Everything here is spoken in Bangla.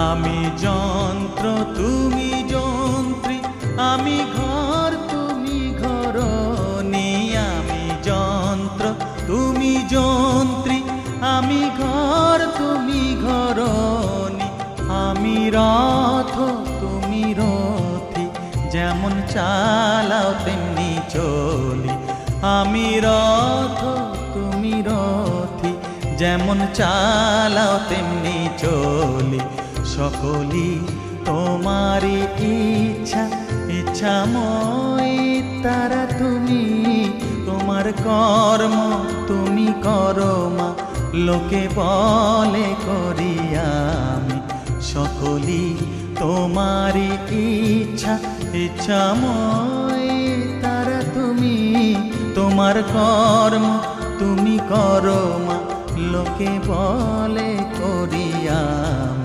আমি যন্ত্র তুমি যন্ত্রী, আমি ঘর তুমি ঘরণী। আমি যন্ত্র তুমি যন্ত্রী, আমি ঘর তুমি ঘরণী। আমি রথ তুমি রথী, যেমন চালাও তেমনি চলি। আমি রথ তুমি রথী, যেমন চালাও তেমনি চলি। সকলই তোমারই ইচ্ছা, ইচ্ছাময় তারা তুমি। তোমার কর্ম তুমি করো মা, লোকে বলে করি আমি। সকলই তোমারই ইচ্ছা, ইচ্ছাময় তারা তুমি। তোমার কর্ম তুমি করো মা, লোকে বলে করি আমি।